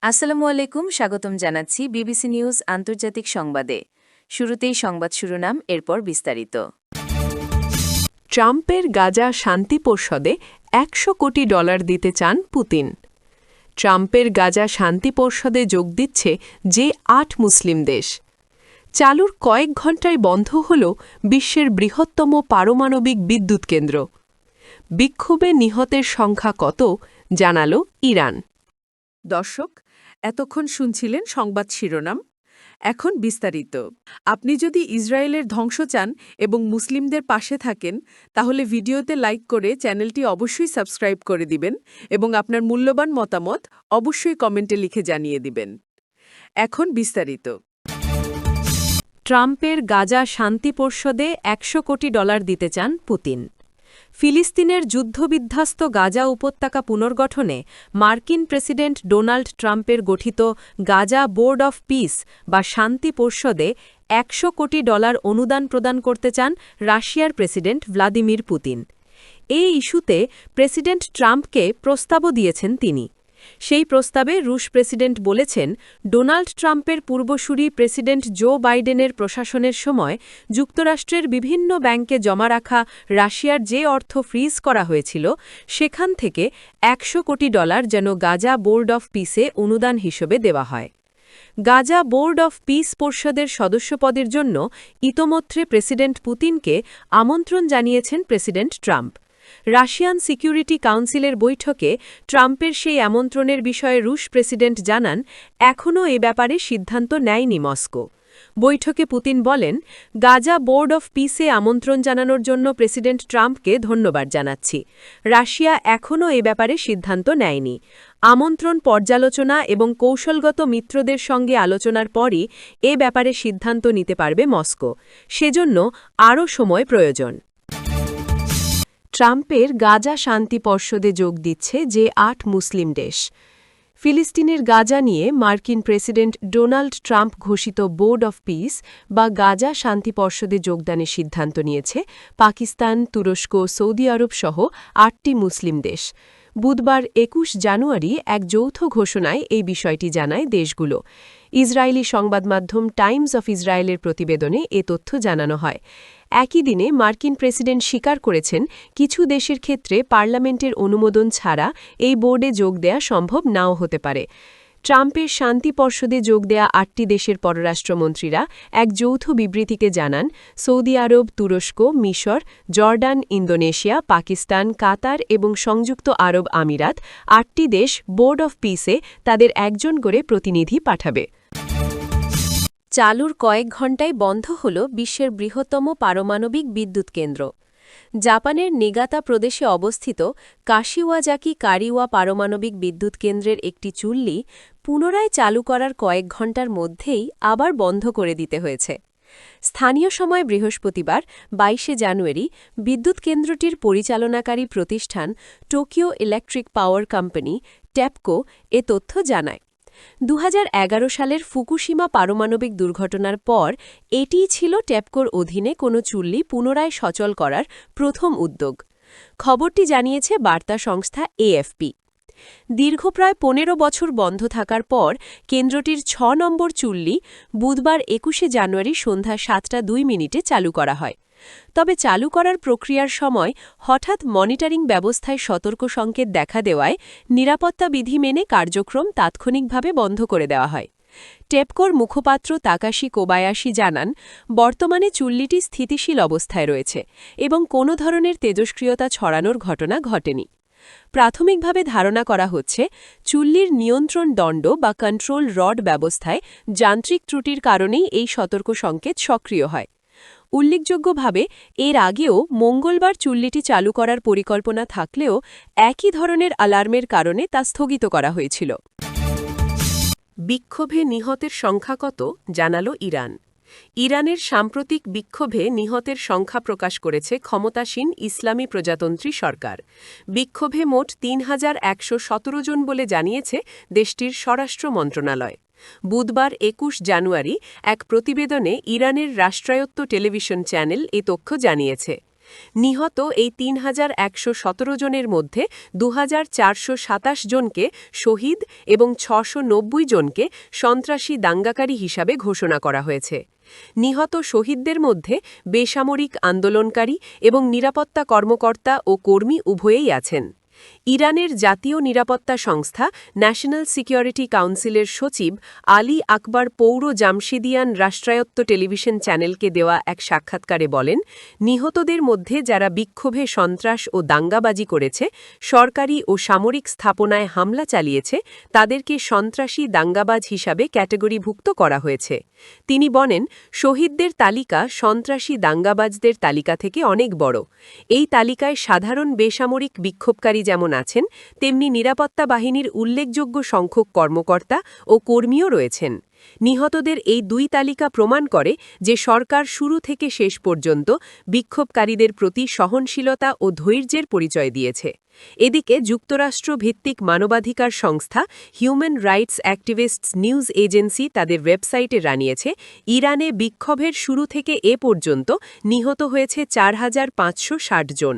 আসসালামু আলাইকুম, স্বাগতম জানাচ্ছি বিবিসি নিউজ আন্তর্জাতিক সংবাদে। শুরুতেই সংবাদ শিরোনাম, এরপর বিস্তারিত। ট্রাম্পের গাজা শান্তি পরিষদে $100 কোটি দিতে চান পুতিন। ট্রাম্পের গাজা শান্তি পরিষদে যোগ দিচ্ছে যে 8 মুসলিম দেশ। চালুর কয়েক ঘণ্টায় বন্ধ হল বিশ্বের বৃহত্তম পারমাণবিক বিদ্যুৎ কেন্দ্র। বিক্ষোভে নিহতের সংখ্যা কত জানাল ইরান। দর্শক, এতক্ষণ শুনছিলেন সংবাদ শিরোনাম। এখন বিস্তারিত। আপনি যদি ইসরায়েলের ধ্বংস চান এবং মুসলিমদের পাশে থাকেন, তাহলে ভিডিওতে লাইক করে চ্যানেলটি অবশ্যই সাবস্ক্রাইব করে দিবেন এবং আপনার মূল্যবান মতামত অবশ্যই কমেন্টে লিখে জানিয়ে দিবেন। এখন বিস্তারিত। ট্রাম্পের গাজা শান্তি পরিষদে $100 কোটি দিতে চান পুতিন। ফিলিস্তিনের যুদ্ধবিধ্বস্ত গাজা উপত্যকা পুনর্গঠনে মার্কিন প্রেসিডেন্ট ডোনাল্ড ট্রাম্পের গঠিত গাজা বোর্ড অফ পিস বা শান্তি পরিষদে $100 কোটি অনুদান প্রদান করতে চান রাশিয়ার প্রেসিডেন্ট ভ্লাদিমির পুতিন। এই ইস্যুতে প্রেসিডেন্ট ট্রাম্পকে প্রস্তাবও দিয়েছেন তিনি। সেই প্রস্তাবে রুশ প্রেসিডেন্ট বলেছেন, ডোনাল্ড ট্রাম্পের পূর্বসূরি প্রেসিডেন্ট জো বাইডেনের প্রশাসনের সময় যুক্তরাষ্ট্রের বিভিন্ন ব্যাংকে জমা রাখা রাশিয়ার যে অর্থ ফ্রিজ করা হয়েছিল, সেখান থেকে $100 কোটি যেন গাজা বোর্ড অফ পিসে অনুদান হিসেবে দেওয়া হয়। গাজা বোর্ড অফ পিস পরিষদের সদস্যপদের জন্য ইতোমধ্যে প্রেসিডেন্ট পুতিনকে আমন্ত্রণ জানিয়েছেন প্রেসিডেন্ট ট্রাম্প। রাশিয়ান সিকিউরিটি কাউন্সিলের বৈঠকে ট্রাম্পের সেই আমন্ত্রণের বিষয়ে রুশ প্রেসিডেন্ট জানান, এখনও এ ব্যাপারে সিদ্ধান্ত নেয়নি মস্কো। বৈঠকে পুতিন বলেন, গাজা বোর্ড অফ পিসে আমন্ত্রণ জানানোর জন্য প্রেসিডেন্ট ট্রাম্পকে ধন্যবাদ জানাচ্ছি। রাশিয়া এখনও এ ব্যাপারে সিদ্ধান্ত নেয়নি। আমন্ত্রণ পর্যালোচনা এবং কৌশলগত মিত্রদের সঙ্গে আলোচনার পরই এ ব্যাপারে সিদ্ধান্ত নিতে পারবে মস্কো। সেজন্য আরও সময় প্রয়োজন। ট্রাম্পের গাজা শান্তি পর্ষদে যোগ দিচ্ছে যে 8 মুসলিম দেশ। ফিলিস্তিনের গাজা নিয়ে মার্কিন প্রেসিডেন্ট ডোনাল্ড ট্রাম্প ঘোষিত বোর্ড অফ পিস বা গাজা শান্তি পর্ষদে যোগদানের সিদ্ধান্ত নিয়েছে পাকিস্তান, তুরস্ক, সৌদি আরব সহ 8টি মুসলিম দেশ। বুধবার 21 জানুয়ারি এক যৌথ ঘোষণায় এই বিষয়টি জানায় দেশগুলো। ইসরায়েলি সংবাদমাধ্যম টাইমস অফ ইসরায়েলের প্রতিবেদনে এ তথ্য জানানো হয়। একই দিনে মার্কিন প্রেসিডেন্ট স্বীকার করেছেন, কিছু দেশের ক্ষেত্রে পার্লামেন্টের অনুমোদন ছাড়া এই বোর্ডে যোগ দেয়া সম্ভব নাও হতে পারে। ট্রাম্পের শান্তি পর্ষদে যোগ দেয়া 8টি দেশের পররাষ্ট্রমন্ত্রীরা এক যৌথ বিবৃতিতে জানান, সৌদি আরব, তুরস্ক, মিশর, জর্ডান, ইন্দোনেশিয়া, পাকিস্তান, কাতার এবং সংযুক্ত আরব আমিরাত 8টি দেশ বোর্ড অফ পিসে তাদের একজন করে প্রতিনিধি পাঠাবে। চালুর কয়েক ঘণ্টায় বন্ধ হল বিশ্বের বৃহত্তম পারমাণবিক বিদ্যুৎ কেন্দ্র। জাপানের নিগাতা প্রদেশে অবস্থিত কাশিওয়াজাকি কারিওয়া পারমাণবিক বিদ্যুৎ কেন্দ্রের একটি চুল্লি পুনরায় চালু করার কয়েক ঘণ্টার মধ্যেই আবার বন্ধ করে দিতে হয়েছে। স্থানীয় সময় বৃহস্পতিবার 22 জানুয়ারি বিদ্যুৎ কেন্দ্রটির পরিচালনাকারী প্রতিষ্ঠান টোকিও ইলেকট্রিক পাওয়ার কোম্পানি ট্যাপকো এ তথ্য জানায়। 2011 সালের ফুকুশিমা পারমাণবিক দুর্ঘটনার পর এটিই ছিল ট্যাপকোর অধীনে কোনো চুল্লি পুনরায় সচল করার প্রথম উদ্যোগ। খবরটি জানিয়েছে বার্তা সংস্থা এএফপি। দীর্ঘ প্রায় 15 বছর বন্ধ থাকার পর কেন্দ্রটির 6 নম্বর চুল্লি বুধবার 21 জানুয়ারি সন্ধ্যা 7:02 চালু করা হয়। তবে চালু করার প্রক্রিয়ার সময় হঠাৎ মনিটরিং ব্যবস্থায় সতর্ক সংকেত দেখা দেওয়ায় নিরাপত্তা বিধি মেনে কার্যক্রম তাৎক্ষণিকভাবে বন্ধ করে দেওয়া হয়। টেপকোর মুখপাত্র তাকাশি কোবায়াশি জানান, বর্তমানে চুল্লিটি স্থিতিশীল অবস্থায় রয়েছে এবং কোনো ধরনের তেজস্ক্রিয়তা ছড়ানোর ঘটনা ঘটেনি। প্রাথমিকভাবে ধারণা করা হচ্ছে, চুল্লির নিয়ন্ত্রণ দণ্ড বা কন্ট্রোল রড ব্যবস্থায় যান্ত্রিক ত্রুটির কারণেই এই সতর্ক সংকেত সক্রিয় হয়। উল্লেখযোগ্যভাবে এর আগেও মঙ্গলবার চুল্লিটি চালু করার পরিকল্পনা থাকলেও একই ধরনের অ্যালার্মের কারণে তা স্থগিত করা হয়েছিল। বিক্ষোভে নিহতের সংখ্যা কত জানালো ইরান। ইরানের সাম্প্রতিক বিক্ষোভে নিহতের সংখ্যা প্রকাশ করেছে ক্ষমতাসীন ইসলামী প্রজাতন্ত্রী সরকার। বিক্ষোভে মোট 3117 জন বলে জানিয়েছে দেশটির স্বরাষ্ট্র মন্ত্রণালয়। বুধবার 21 জানুয়ারি এক প্রতিবেদনে ইরানের রাষ্ট্রায়ত্ত টেলিভিশন চ্যানেল এ তথ্য জানিয়েছে। নিহত এই ৩,১১৭ জনের মধ্যে ২,৪২৭ জনকে শহীদ এবং ৬৯০ জনকে সন্ত্রাসী দাঙ্গাকারী হিসাবে ঘোষণা করা হয়েছে। নিহত শহীদদের মধ্যে বেসামরিক আন্দোলনকারী এবং নিরাপত্তা কর্মকর্তা ও কর্মী উভয়েই আছেন। ইরানের জাতীয় নিরাপত্তা সংস্থা ন্যাশনাল সিকিউরিটি কাউন্সিলের সচিব আলী আকবর পৌর জামশিদিয়ান রাষ্ট্রায়ত্ত টেলিভিশন চ্যানেলকে দেওয়া এক সাক্ষাৎকারে বলেন, নিহতদের মধ্যে যারা বিক্ষোভে সন্ত্রাস ও দাঙ্গাবাজি করেছে, সরকারি ও সামরিক স্থাপনায় হামলা চালিয়েছে, তাদেরকে সন্ত্রাসী দাঙ্গাবাজ হিসাবে ক্যাটাগরিভুক্ত করা হয়েছে। তিনি বলেন, শহীদদের তালিকা সন্ত্রাসী দাঙ্গাবাজদের তালিকা থেকে অনেক বড়। এই তালিকায় সাধারণ বেসামরিক বিক্ষোভকারী যেমন আছেন, তেমনি নিরাপত্তা বাহিনীর উল্লেখযোগ্য সংখ্যক কর্মকর্তা ও কর্মীও রয়েছেন। নিহতদের এই দুই তালিকা প্রমাণ করে যে সরকার শুরু থেকে শেষ পর্যন্ত বিক্ষোভকারীদের প্রতি সহনশীলতা ও ধৈর্যের পরিচয় দিয়েছে। এদিকে যুক্তরাষ্ট্র ভিত্তিক মানবাধিকার সংস্থা human rights activists news agency তাদের ওয়েবসাইটে জানিয়েছে, ইরানে বিক্ষোভের শুরু থেকে এ পর্যন্ত নিহত হয়েছে ৪,৫৬০ জন।